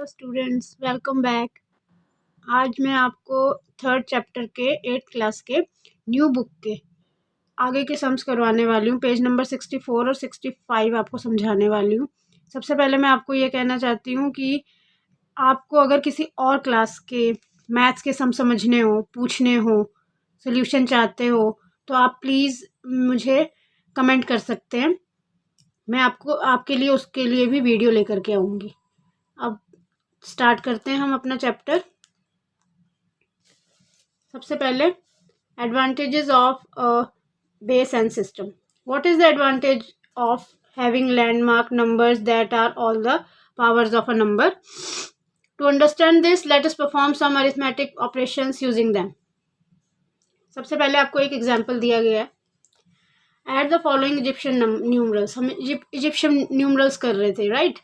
Hello students, welcome back. आज मैं आपको थर्ड चैप्टर के 8th क्लास के न्यू बुक के आगे के सम्स करवाने वाली हूँ। पेज नंबर 64 और 65 आपको समझाने वाली हूँ। सबसे पहले मैं आपको ये कहना चाहती हूँ कि आपको अगर किसी और क्लास के मैथ्स के सम समझने हो, पूछने हो, सोल्यूशन चाहते हो तो आप प्लीज़ मुझे कमेंट कर सकते हैं। मैं आपके लिए उसके लिए भी वीडियो लेकर के आऊँगी। अब स्टार्ट करते हैं हम अपना चैप्टर। सबसे पहले advantages of base and system. What is the advantage of having landmark numbers that are all the powers of a number? To understand this let us perform some arithmetic operations using them. सबसे पहले आपको एक example दिया गया है। Add the following Egyptian numerals. हम Egyptian numerals कर रहे थे, राइट?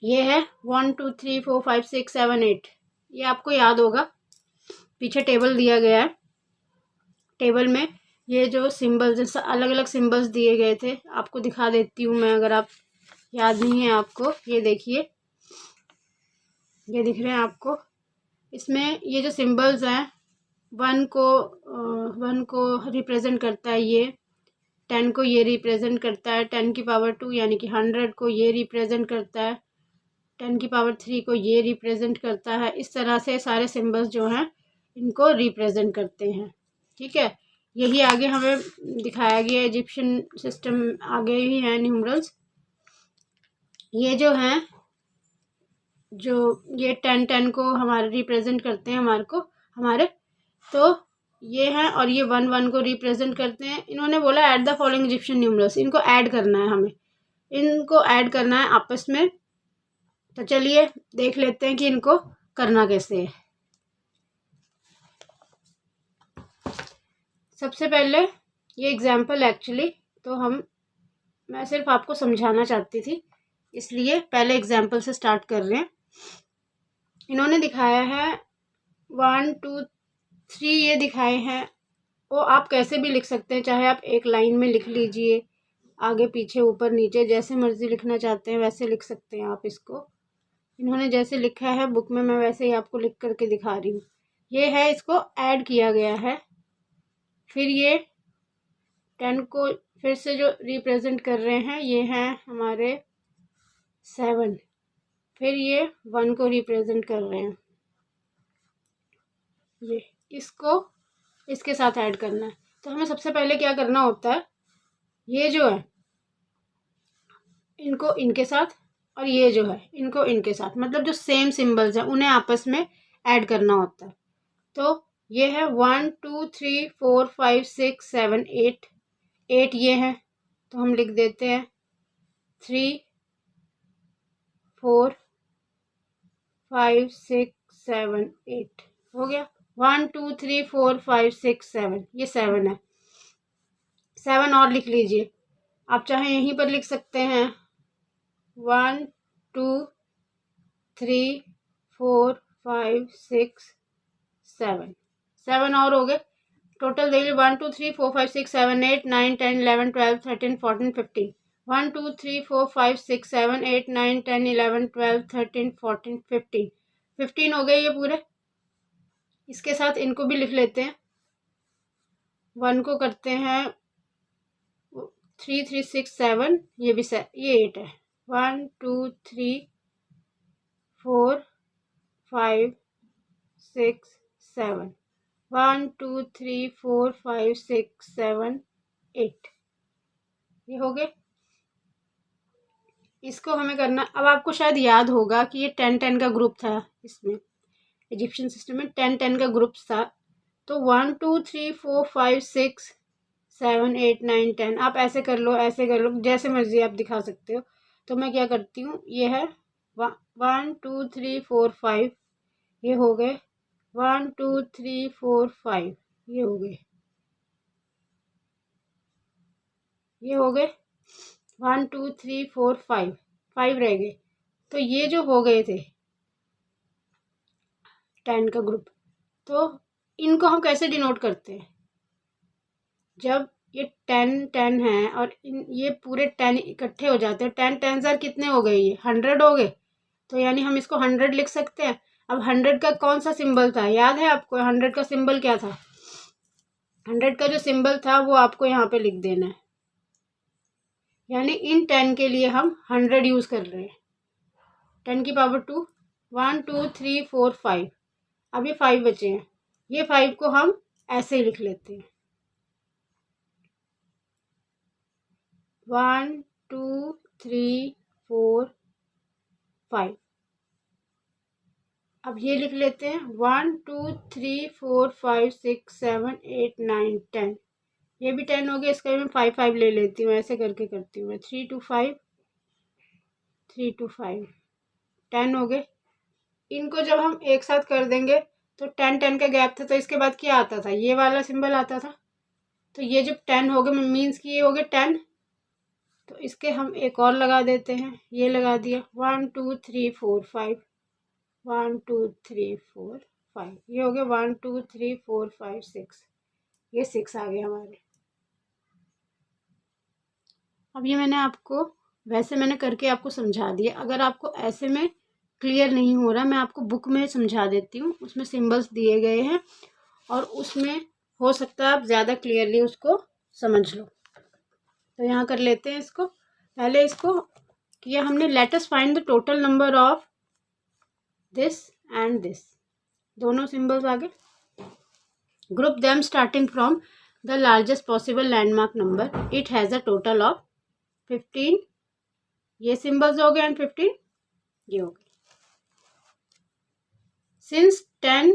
ये है 1 2 3 4 5 6 7 8। ये आपको याद होगा, पीछे टेबल दिया गया है। टेबल में ये जो सिंबल्स, अलग अलग सिंबल्स दिए गए थे, आपको दिखा देती हूँ मैं, अगर आप याद नहीं है आपको। ये देखिए, ये दिख रहे हैं आपको। इसमें ये जो सिंबल्स हैं, वन को रिप्रेजेंट करता है ये, 10 को ये रिप्रेजेंट करता है, 10 की पावर 2 यानी कि 100 को ये रिप्रेजेंट करता है, 10 की पावर 3 को ये रिप्रेजेंट करता है। इस तरह से सारे सिंबल्स जो हैं इनको रिप्रेजेंट करते हैं, ठीक है। यही आगे हमें दिखाया गया, इजिप्शियन सिस्टम आगे ही है न्यूमरल्स। ये जो हैं, जो ये 10 को हमारे रिप्रेजेंट करते हैं, हमारे तो ये हैं, और ये 1 को रिप्रेजेंट करते हैं। इन्होंने बोला add the following Egyptian numerals. इनको ऐड करना है, हमें इनको ऐड करना है आपस में। तो चलिए देख लेते हैं कि इनको करना कैसे है। सबसे पहले ये एग्जाम्पल एक्चुअली तो मैं सिर्फ आपको समझाना चाहती थी, इसलिए पहले एग्जाम्पल से स्टार्ट कर रहे हैं। इन्होंने दिखाया है 1 2 3, ये दिखाए हैं। वो आप कैसे भी लिख सकते हैं, चाहे आप एक लाइन में लिख लीजिए, आगे पीछे ऊपर नीचे जैसे मर्जी लिखना चाहते हैं वैसे लिख सकते हैं आप इसको। इन्होंने जैसे लिखा है बुक में, मैं वैसे ही आपको लिख करके दिखा रही हूँ। ये है, इसको ऐड किया गया है। फिर ये 10 को फिर से जो रिप्रेजेंट कर रहे हैं, ये हैं हमारे 7। फिर ये 1 को रिप्रेजेंट कर रहे हैं, ये इसको इसके साथ ऐड करना है। तो हमें सबसे पहले क्या करना होता है, ये जो है इनको इनके साथ, और ये जो है इनको इनके साथ, मतलब जो सेम सिंबल्स हैं उन्हें आपस में ऐड करना होता है। तो ये है 1 2 3 4 5 6 7 8। 8 ये है, तो हम लिख देते हैं 3 4 5 6 7 8। हो गया। 1 2 3 4 5 6 7, ये 7 है। 7 और लिख लीजिए, आप चाहे यहीं पर लिख सकते हैं। 1 2 3 4 5 6 7, 7 और हो गए। टोटल देख लीजिए, 1 2 3 4 5 6 7 8 9 10 11 12 13 14 15। 1 2 3 4 5 6 7 8 9 10 11 12 13 14 15। 15 हो गए ये पूरे। इसके साथ इनको भी लिख लेते हैं। 1 को करते हैं 3 3 6 7, ये भी ये 8 है। 1 2 3 4 5 6 7, 1 2 3 4 5 6 7 8, ये हो गए। इसको हमें करना, अब आपको शायद याद होगा कि ये 10 का ग्रुप था, इसमें इजिप्शियन सिस्टम में 10 का ग्रुप था। तो 1 2 3 4 5 6 7 8 9 10, आप ऐसे कर लो, ऐसे कर लो, जैसे मर्जी आप दिखा सकते हो। तो मैं क्या करती हूँ, ये है 1 2 3 4 5, ये हो गए। 1 2 3 4 5, ये हो गए, ये हो गए। 1 2 3 4 5, 5 रह गए। तो ये जो हो गए थे 10 का ग्रुप, तो इनको हम कैसे डिनोट करते हैं? जब ये 10 है और ये पूरे 10 इकट्ठे हो जाते हैं, 10 10 कितने हो गए, ये 100 हो गए। तो यानी हम इसको 100 लिख सकते हैं। अब 100 का कौन सा सिंबल था, याद है आपको? 100 का सिंबल क्या था? 100 का जो सिंबल था वो आपको यहाँ पे लिख देना है। यानी इन 10 के लिए हम 100 यूज़ कर रहे हैं। 10 की पावर 2, 1 2 3 4 5। अब ये 5 बचे हैं, ये 5 को हम ऐसे ही लिख लेते हैं, 1 2 3 4 5। अब ये लिख लेते हैं 1 2 3 4 5 6 7 8 9 10। ये भी 10 हो गया, इसका भी मैं 5 5 ले लेती हूँ, ऐसे करके करती हूँ मैं, 3 2 5 3 2 5 10 हो गए। इनको जब हम एक साथ कर देंगे तो 10 10 का गैप था, तो इसके बाद क्या आता था? ये वाला सिंबल आता था। तो ये जब 10 हो गए मीन्स कि ये हो गए 10, तो इसके हम एक और लगा देते हैं, ये लगा दिया 1 2 3 4 5, 1 2 3 4 5, ये हो गया 1 2 3 4 5 6, ये 6 आ गए हमारे। अब ये मैंने आपको वैसे मैंने करके आपको समझा दिया। अगर आपको ऐसे में क्लियर नहीं हो रहा, मैं आपको बुक में समझा देती हूँ, उसमें सिंबल्स दिए गए हैं और उसमें हो सकता है आप ज़्यादा क्लियरली उसको समझ लो। तो यहाँ कर लेते हैं इसको। पहले इसको किया हमने, let us find the total number of this and this, दोनों सिंबल्स आ गए। Group them starting from the largest possible landmark number, it has a total of 15। ये सिंबल्स हो गए एंड 15 ये हो गए। सिंस 10,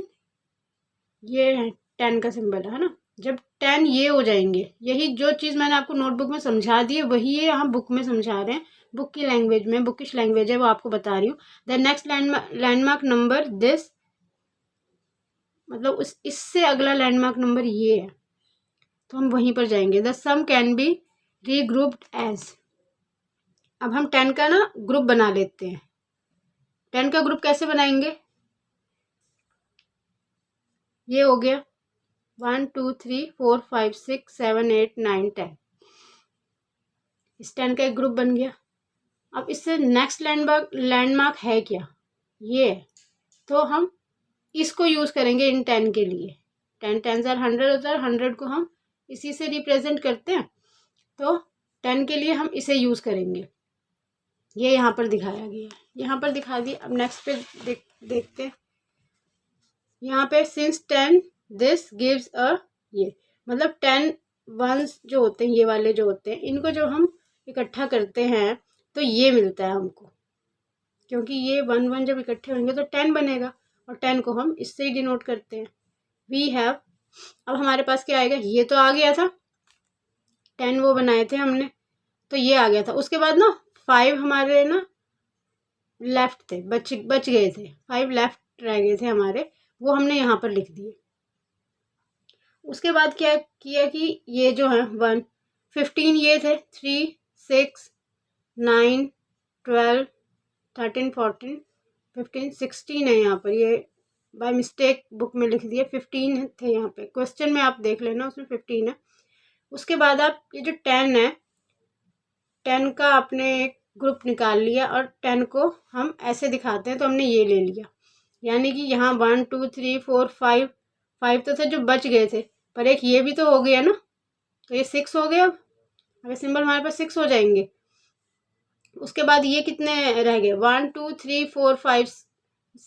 ये 10 का सिंबल है ना, जब 10 ये हो जाएंगे, यही जो चीज़ मैंने आपको नोटबुक में समझा दी है वही ये हम बुक में समझा रहे हैं। बुक की लैंग्वेज में, बुकिश लैंग्वेज है वो आपको बता रही हूँ। The next landmark number this, मतलब उस इससे अगला लैंडमार्क नंबर ये है, तो हम वहीं पर जाएंगे। The sum can be regrouped as, अब हम 10 का ना ग्रुप बना लेते हैं। 10 का ग्रुप कैसे बनाएंगे? ये हो गया 1 2 3 4 5 6 7 8 9 10, इस 10 का एक ग्रुप बन गया। अब इससे नेक्स्ट लैंडमार्क है क्या? ये है, तो हम इसको यूज़ करेंगे इन 10 के लिए। 10 10 100 होता है, 100 को हम इसी से रिप्रेजेंट करते हैं, तो 10 के लिए हम इसे यूज़ करेंगे। ये यहाँ पर दिखाया गया है, यहाँ पर दिखा दिया। अब नेक्स्ट पे देखते हैं। यहाँ पे सिंस 10 दिस गिव्स अ, ये मतलब 10 वंस जो होते हैं, ये वाले जो होते हैं, इनको जब हम इकट्ठा करते हैं तो ये मिलता है हमको, क्योंकि ये 1 1 जब इकट्ठे होंगे तो 10 बनेगा, और 10 को हम इससे ही डिनोट करते हैं। वी हैव, अब हमारे पास क्या आएगा? ये तो आ गया था, 10 वो बनाए थे हमने, तो ये आ गया था। उसके बाद ना 5 हमारे ना लेफ्ट थे, बच गए थे, 5 लेफ्ट रह गए थे हमारे, वो हमने यहाँ पर लिख दिए। उसके बाद क्या किया कि ये जो है 1 15 ये थे, 3 6 9 12 13 14 15 16 है यहाँ पर, ये बाय मिस्टेक बुक में लिख दिया, 15 थे यहाँ पे, क्वेश्चन में आप देख लेना उसमें 15 है। उसके बाद आप ये जो 10 है, 10 का आपने एक ग्रुप निकाल लिया और 10 को हम ऐसे दिखाते हैं, तो हमने ये ले लिया। यानी कि यहाँ 1 2 3 4 5 5 तो थे जो बच गए थे, पर एक ये भी तो हो गया ना, तो ये 6 हो गया। अब सिंबल हमारे पास 6 हो जाएंगे। उसके बाद ये कितने रह गए? 1 2 3 4 5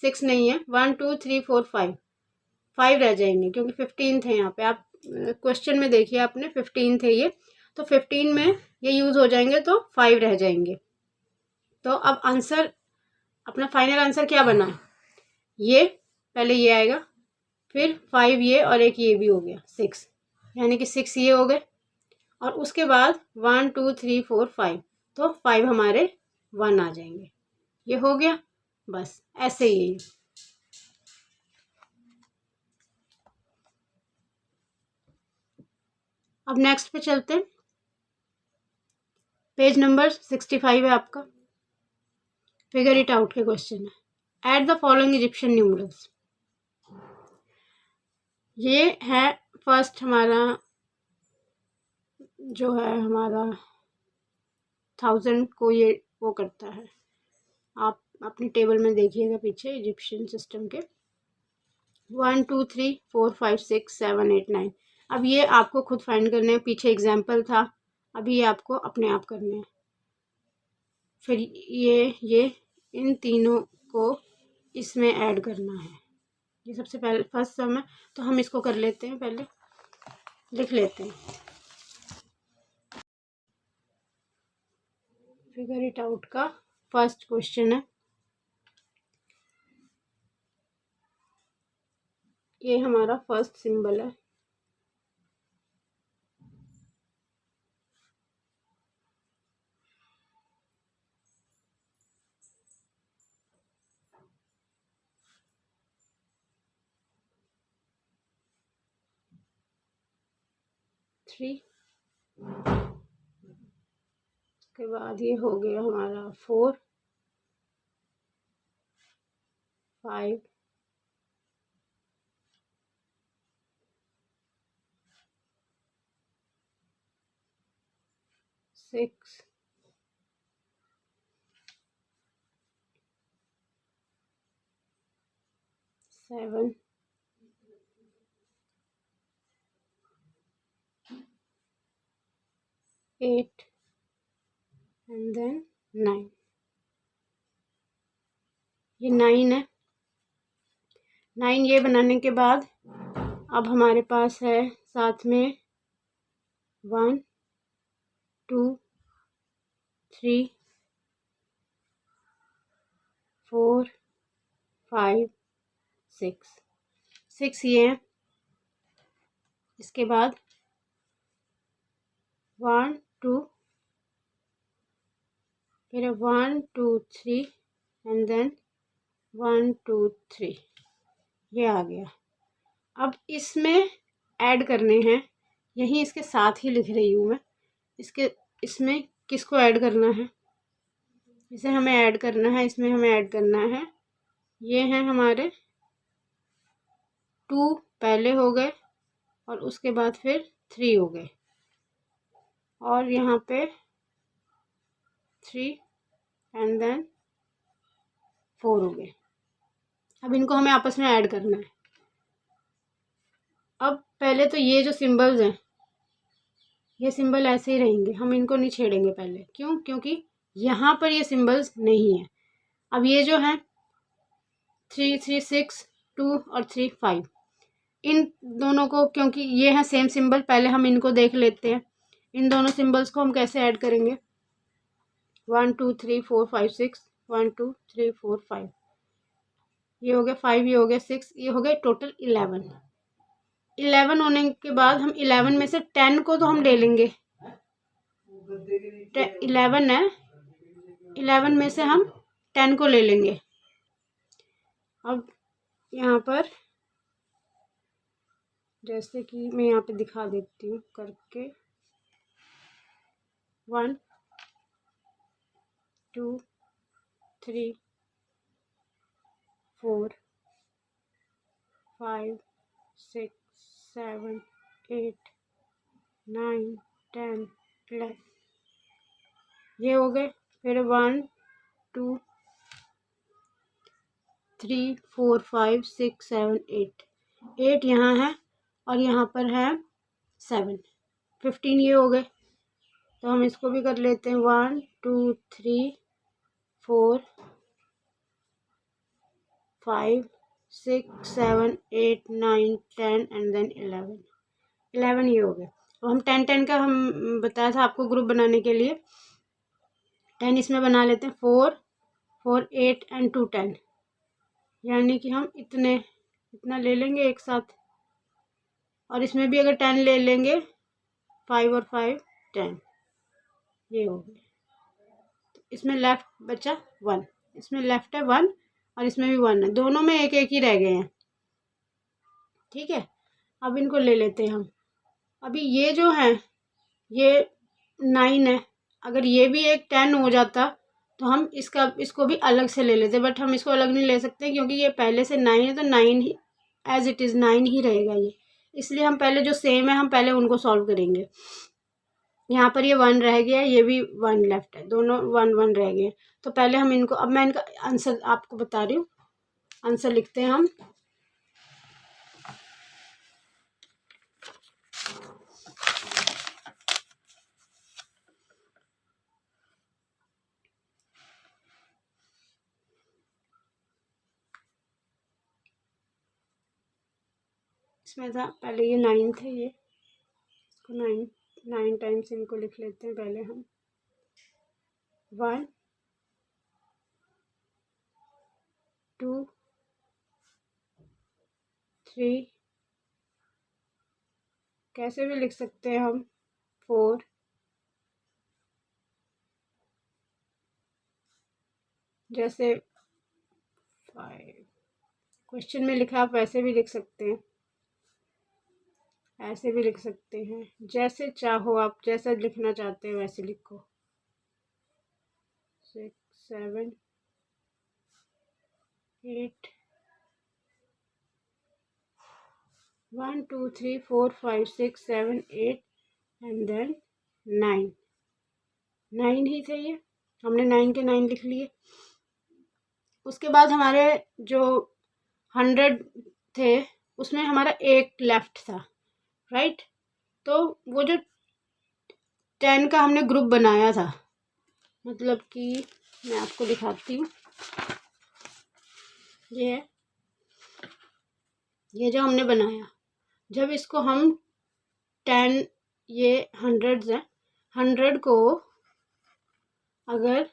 6 नहीं है, 1 2 3 4 5 5 रह जाएंगे, क्योंकि 15 थे यहाँ पे। आप क्वेश्चन में देखिए, आपने 15 थे ये, तो 15 में ये यूज़ हो जाएंगे तो 5 रह जाएंगे। तो अब आंसर, अपना फाइनल आंसर क्या बना? ये पहले ये आएगा, फिर 5 ये, और एक ये भी हो गया 6, यानी कि 6 ये हो गए, और उसके बाद 1 2 3 4 5, तो 5 हमारे 1 आ जाएंगे। ये हो गया, बस ऐसे ही। अब नेक्स्ट पे चलते हैं। पेज नंबर 65 है आपका, फिगर इट आउट के क्वेश्चन है। Eight the following Egyptian numerals, ये है फर्स्ट हमारा जो है, हमारा 1000 को ये वो करता है, आप अपनी टेबल में देखिएगा पीछे इजिप्शियन सिस्टम के 1 2 3 4 5 6 7 8 9। अब ये आपको खुद फाइंड करने हैं, पीछे एग्जाम्पल था, अभी ये आपको अपने आप करने हैं। फिर ये इन तीनों को इसमें ऐड करना है। ये सबसे पहले फर्स्ट सम है, तो हम इसको कर लेते हैं, पहले लिख लेते हैं। फिगर इट आउट का फर्स्ट क्वेश्चन है, ये हमारा फर्स्ट सिंबल है। थ्री, उसके बाद ये हो गया हमारा 4 5 6 7 8 एंड देन 9। ये 9 है। 9 ये बनाने के बाद अब हमारे पास है साथ में 1 2 3 4 5 6 ये हैं। इसके बाद 1 2 फिर 1 2 3 एंड देन 1 2 3, ये आ गया। अब इसमें ऐड करने हैं, यहीं इसके साथ ही लिख रही हूँ मैं, इसमें किसको ऐड करना है, इसे हमें ऐड करना है, इसमें हमें ऐड करना है, ये हैं हमारे 2 पहले हो गए और उसके बाद फिर 3 हो गए और यहाँ पे 3 एंड देन 4 हो गए। अब इनको हमें आपस में ऐड करना है। अब पहले तो ये जो सिंबल्स हैं, ये सिंबल ऐसे ही रहेंगे, हम इनको नहीं छेड़ेंगे पहले। क्यों? क्योंकि यहाँ पर ये सिंबल्स नहीं है। अब ये जो हैं 3 3 6 2 और 3 5, इन दोनों को, क्योंकि ये हैं सेम सिंबल, पहले हम इनको देख लेते हैं। इन दोनों सिंबल्स को हम कैसे ऐड करेंगे, 1 2 3 4 5 6 1 2 3 4 5, ये हो गया 5, ये हो गया 6, ये हो गया टोटल 11। 11 होने के बाद हम 11 में से 10 को तो हम ले लेंगे, 11 है, 11 में से हम 10 को ले लेंगे। अब यहाँ पर जैसे कि मैं यहाँ पे दिखा देती हूँ करके, 1 2 3 4 5 6 7 8 9 10 11, ये हो गए। फिर 1 2 3 4 5 6 7 8 यहाँ है और यहाँ पर है 7, 15 ये हो गए। तो हम इसको भी कर लेते हैं, 1 2 3 4 5 6 7 8 9 10 एंड देन 11 ये हो गए। अब हम 10 का हम बताया था आपको ग्रुप बनाने के लिए, 10 इसमें बना लेते हैं, 4 4 8 एंड 2 10, यानी कि हम इतना ले लेंगे एक साथ, और इसमें भी अगर 10 ले लेंगे, 5 और 5 10, ये हो गए। तो इसमें लेफ्ट बचा 1, इसमें लेफ्ट है 1 और इसमें भी 1 है, दोनों में एक एक ही रह गए हैं। ठीक है, अब इनको ले लेते हैं हम। अभी ये जो है ये 9 है, अगर ये भी एक 10 हो जाता तो हम इसको भी अलग से ले लेते, बट हम इसको अलग नहीं ले सकते क्योंकि ये पहले से 9 है, तो 9 ही एज इट इज़ 9 ही रहेगा ये, इसलिए हम पहले जो सेम है हम पहले उनको सॉल्व करेंगे। यहाँ पर ये 1 रह गया, ये भी 1 लेफ्ट है, दोनों 1 1 रह गए। तो पहले हम इनको, अब मैं इनका आंसर आपको बता रही हूँ। आंसर लिखते हैं हम। इसमें था पहले ये 9 थे, ये इसको 9 टाइम्स इनको लिख लेते हैं पहले हम। 1 2 3, कैसे भी लिख सकते हैं हम, 4 जैसे 5। क्वेश्चन में लिखा, आप वैसे भी लिख सकते हैं, ऐसे भी लिख सकते हैं, जैसे चाहो आप, जैसा लिखना चाहते हैं वैसे लिखो। 6 7 8 1 2 3 4 5 6 7 8 एंड देन 9 ही थे ये, हमने 9 के 9 लिख लिए। उसके बाद हमारे जो 100 थे उसमें हमारा एक लेफ्ट था, राइट। तो वो जो 10 का हमने ग्रुप बनाया था, मतलब कि मैं आपको दिखाती हूँ, ये जो हमने बनाया, जब इसको हम 10, ये 100 है, 100 को अगर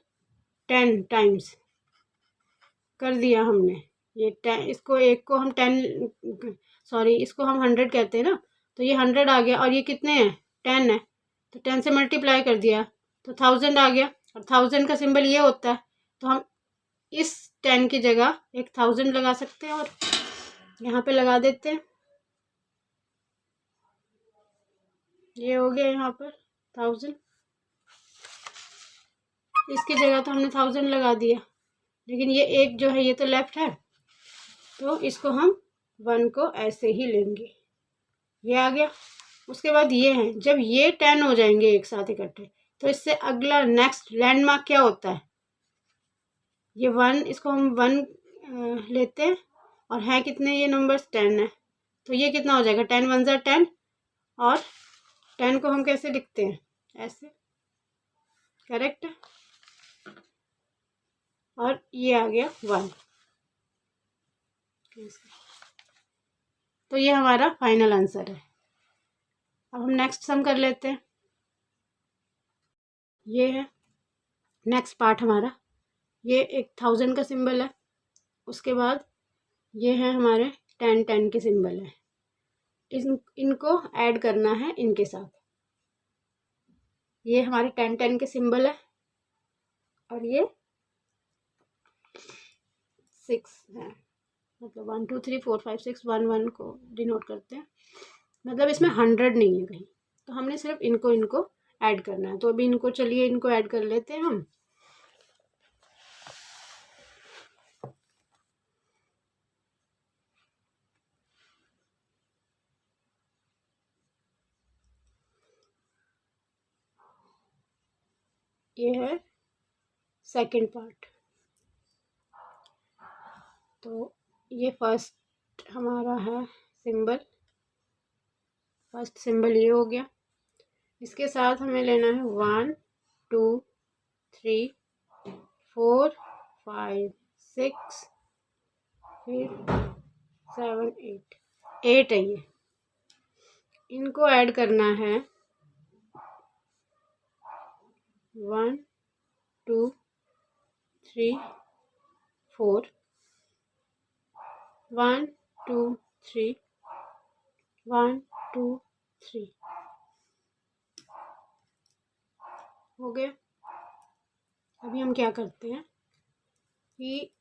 10 टाइम्स कर दिया हमने, ये 10, इसको एक को हम 10, सॉरी इसको हम 100 कहते हैं ना, तो ये 100 आ गया, और ये कितने हैं, 10 है, तो 10 से मल्टीप्लाई कर दिया तो 1000 आ गया। और 1000 का सिंबल ये होता है, तो हम इस 10 की जगह एक 1000 लगा सकते हैं और यहाँ पे लगा देते हैं। ये हो गया यहाँ पर 1000, इसकी जगह तो हमने 1000 लगा दिया, लेकिन ये एक जो है ये तो लेफ्ट है, तो इसको हम 1 को ऐसे ही लेंगे, ये आ गया। उसके बाद ये है, जब ये 10 हो जाएंगे एक साथ इकट्ठे, तो इससे अगला नेक्स्ट लैंडमार्क क्या होता है, ये 1, इसको हम 1 लेते हैं, और है कितने ये नंबर्स, 10 है, तो ये कितना हो जाएगा, 10 1 ज़ा 10, और 10 को हम कैसे लिखते हैं, ऐसे, करेक्ट है। और ये आ गया 1, तो ये हमारा फाइनल आंसर है। अब हम नेक्स्ट सम कर लेते हैं। ये है नेक्स्ट पार्ट हमारा, ये एक 1000 का सिंबल है, उसके बाद ये है हमारे 10 10 के सिंबल है, इनको ऐड करना है इनके साथ। ये हमारे 10 10 के सिंबल है, और ये 6 है, मतलब 1 2 3 4 5 6 1 1 को डिनोट करते हैं, मतलब इसमें 100 नहीं है कहीं, तो हमने सिर्फ इनको ऐड करना है। तो अभी इनको, चलिए इनको ऐड कर लेते हैं हम। ये है सेकंड पार्ट, तो ये फर्स्ट हमारा है सिंबल, फर्स्ट सिंबल ये हो गया। इसके साथ हमें लेना है 1 2 3 4 5 6 फिर 7 8 है ये, इनको ऐड करना है 1 2 3 4 1 2 3 1 2 3 हो गया। अभी हम क्या करते हैं कि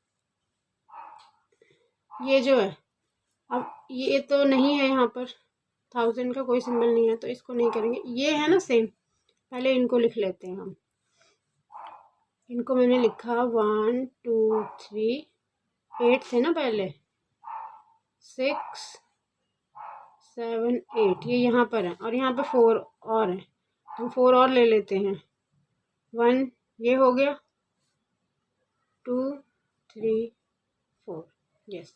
ये जो है, अब ये तो नहीं है यहाँ पर, 1000 का कोई सिंबल नहीं है, तो इसको नहीं करेंगे। ये है ना सेम, पहले इनको लिख लेते हैं हम। इनको मैंने लिखा 1 2 3 8 थे ना पहले, 6 7 8, ये यहाँ पर है, और यहाँ पे 4 और है, हम 4 और ले लेते हैं। 1 ये हो गया, 2 3 4, यस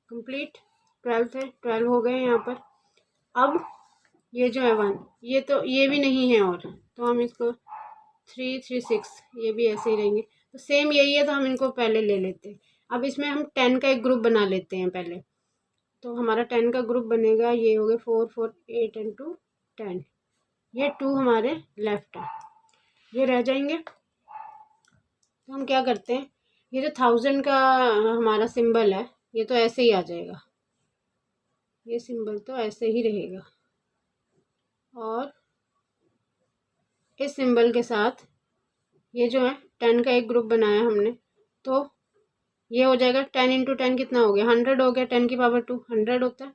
कंप्लीट। 12 है, 12 हो गए यहाँ पर। अब ये जो है 1, ये तो ये भी नहीं है और, तो हम इसको 3 3 6, ये भी ऐसे ही रहेंगे। तो सेम यही है, तो हम इनको पहले ले लेते हैं। अब इसमें हम 10 का एक ग्रुप बना लेते हैं पहले। तो हमारा 10 का ग्रुप बनेगा, ये हो गए 4 4 8 एंड 2 10। ये 2 हमारे लेफ्ट है, ये रह जाएंगे। तो हम क्या करते हैं, ये जो 1000 का हमारा सिंबल है, ये तो ऐसे ही आ जाएगा, ये सिंबल तो ऐसे ही रहेगा। और इस सिंबल के साथ ये जो है 10 का एक ग्रुप बनाया हमने, तो ये हो जाएगा 10 इंटू 10 कितना हो गया, 100 हो गया। 10 की पावर 2 100 होता है,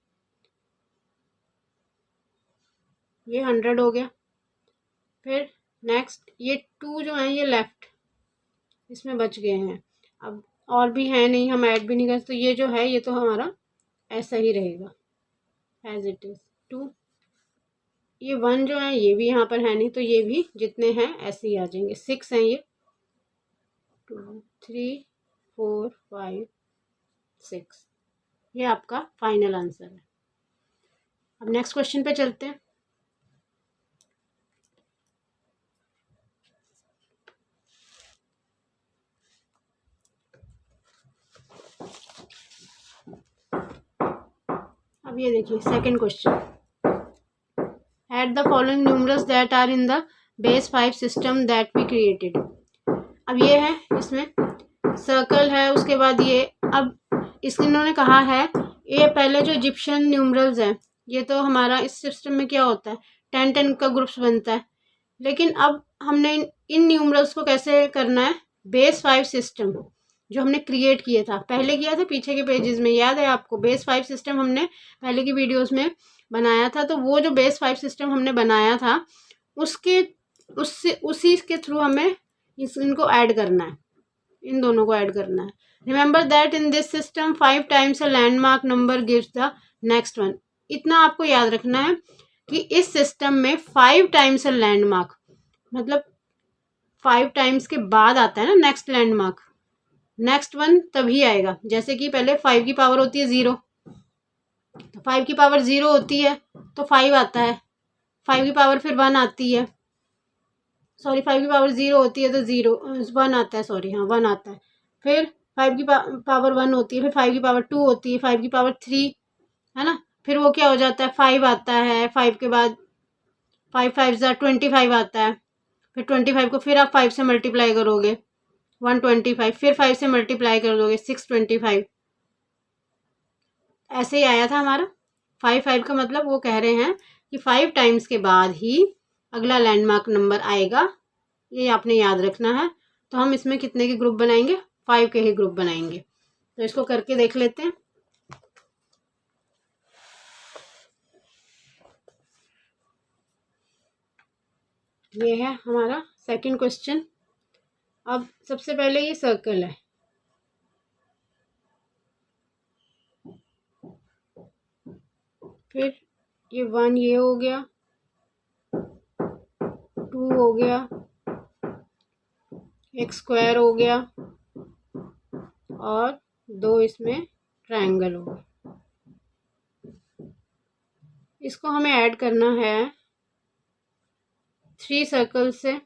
ये 100 हो गया। फिर नेक्स्ट ये 2 जो है ये लेफ्ट, इसमें बच गए हैं। अब और भी है नहीं, हम ऐड भी नहीं कर, तो ये जो है ये तो हमारा ऐसा ही रहेगा एज इट इज़ 2। ये 1 जो है ये भी यहाँ पर है नहीं, तो ये भी जितने हैं ऐसे ही आ जाएंगे। 6 हैं ये, 2 3 4 5 6, ये आपका फाइनल आंसर है। अब नेक्स्ट क्वेश्चन पे चलते हैं। अब ये देखिए second question, add the following numerals that are in the base 5 system that we created. अब ये है, इसमें सर्कल है, उसके बाद ये, अब इसमें इन्होंने कहा है ये पहले जो इजिप्शियन न्यूमरल्स हैं, ये तो हमारा इस सिस्टम में क्या होता है 10 10 का ग्रुप्स बनता है। लेकिन अब हमने इन न्यूमरल्स को कैसे करना है, बेस 5 सिस्टम जो हमने क्रिएट किया था, पहले किया था पीछे के पेजेस में, याद है आपको, बेस 5 सिस्टम हमने पहले की वीडियोस में बनाया था। तो वो जो बेस 5 सिस्टम हमने बनाया था, उसी के थ्रू हमें इनको ऐड करना है, इन दोनों को ऐड करना है। Remember that in this system 5 times a landmark number gives the next one. इतना आपको याद रखना है कि इस सिस्टम में 5 टाइम्स अ लैंडमार्क, मतलब 5 टाइम्स के बाद आता है ना नेक्स्ट लैंडमार्क, नेक्स्ट वन तभी आएगा। जैसे कि पहले 5 की पावर होती है 0, तो 5 की पावर 0 होती है तो 5 आता है। 5 की पावर फिर 1 आती है, सॉरी 5 की पावर 0 होती है तो 1 आता है, सॉरी हाँ 1 आता है। फिर 5 की पावर 1 होती है, फिर 5 की पावर 2 होती है, 5 की पावर 3 है ना, फिर वो क्या हो जाता है 5 आता है। 5 के बाद 5 5 25 आता है। फिर 25 को फिर आप 5 से मल्टीप्लाई करोगे 125, फिर 5 से मल्टीप्लाई कर दोगे 625। ऐसे ही आया था हमारा 5 5 का मतलब वो कह रहे हैं कि 5 टाइम्स के बाद ही अगला लैंडमार्क नंबर आएगा, ये आपने याद रखना है। तो हम इसमें कितने के ग्रुप बनाएंगे, 5 के ही ग्रुप बनाएंगे। तो इसको करके देख लेते हैं। ये है हमारा सेकंड क्वेश्चन। अब सबसे पहले ये सर्कल है, फिर ये 1 ये हो गया, 2 हो गया, एक स्क्वायर हो गया और 2 इसमें ट्रायंगल हो गया। इसको हमें ऐड करना है 3 सर्कल से।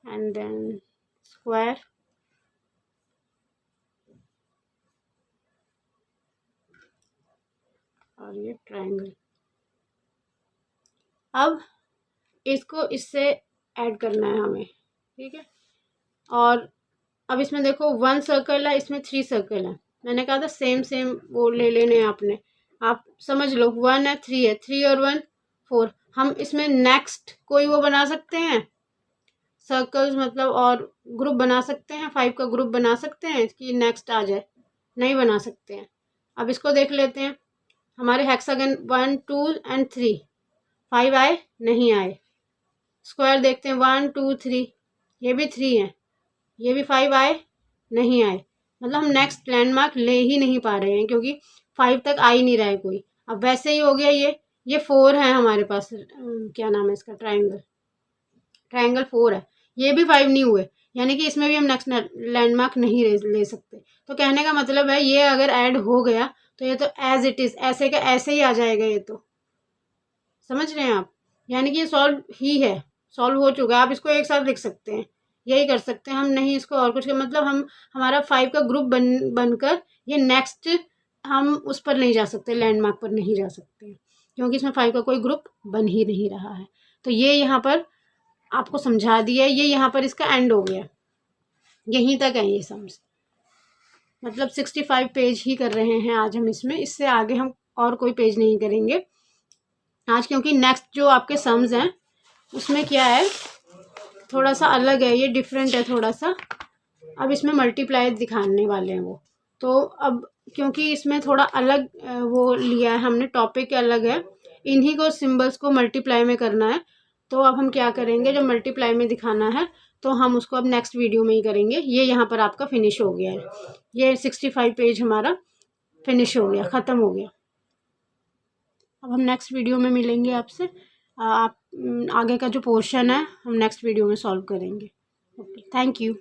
एंड देन स्क्वायर, और ये ट्रायंगल। अब इसको इससे ऐड करना है हमें, ठीक है। और अब इसमें देखो 1 सर्कल है, इसमें 3 सर्कल है। मैंने कहा था सेम सेम वो ले लेने आपने, आप समझ लो 1 है 3 है, 3 और 1 4। हम इसमें नेक्स्ट कोई वो बना सकते हैं सर्कल्स, मतलब और ग्रुप बना सकते हैं, 5 का ग्रुप बना सकते हैं कि नेक्स्ट आ जाए, नहीं बना सकते हैं। अब इसको देख लेते हैं, हमारे हेक्सागन 1 2 एंड 3, 5 आए नहीं आए। स्क्वायर देखते हैं 1 2 3, ये भी 3 है, ये भी 5 आए नहीं आए, मतलब हम नेक्स्ट लैंडमार्क ले ही नहीं पा रहे हैं क्योंकि 5 तक आ ही नहीं रहा है कोई। अब वैसे ही हो गया ये 4 है हमारे पास, क्या नाम है इसका, ट्रायंगल 4 है, ये भी 5 नहीं हुए, यानी कि इसमें भी हम नेक्स्ट लैंडमार्क नहीं ले सकते। तो कहने का मतलब है ये अगर ऐड हो गया तो ये तो एज इट इज़ ऐसे का ऐसे ही आ जाएगा, ये तो समझ रहे हैं आप, यानी कि ये सॉल्व ही है, सॉल्व हो चुका है। आप इसको एक साथ लिख सकते हैं, यही कर सकते हैं हम, नहीं इसको और कुछ मतलब हम हमारा 5 का ग्रुप बनकर ये नेक्स्ट हम उस पर नहीं जा सकते, लैंडमार्क पर नहीं जा सकते क्योंकि इसमें 5 का कोई ग्रुप बन ही नहीं रहा है। तो ये यहाँ पर आपको समझा दिया, ये यहाँ पर इसका एंड हो गया, यहीं तक है ये सम्स, मतलब 65 पेज ही कर रहे हैं आज हम इसमें, इससे आगे हम और कोई पेज नहीं करेंगे आज, क्योंकि नेक्स्ट जो आपके सम्स हैं उसमें क्या है, थोड़ा सा अलग है, ये डिफरेंट है थोड़ा सा। अब इसमें मल्टीप्लाई दिखाने वाले हैं वो, तो अब क्योंकि इसमें थोड़ा अलग वो लिया है हमने, टॉपिक अलग है, इन्हीं को सिंबल्स को मल्टीप्लाई में करना है। तो अब हम क्या करेंगे, जो मल्टीप्लाई में दिखाना है तो हम उसको अब नेक्स्ट वीडियो में ही करेंगे। ये यहाँ पर आपका फिनिश हो गया है, ये 65 पेज हमारा फिनिश हो गया, ख़त्म हो गया। अब हम नेक्स्ट वीडियो में मिलेंगे आपसे, आप आगे का जो पोर्शन है हम नेक्स्ट वीडियो में सॉल्व करेंगे। Okay, thank you.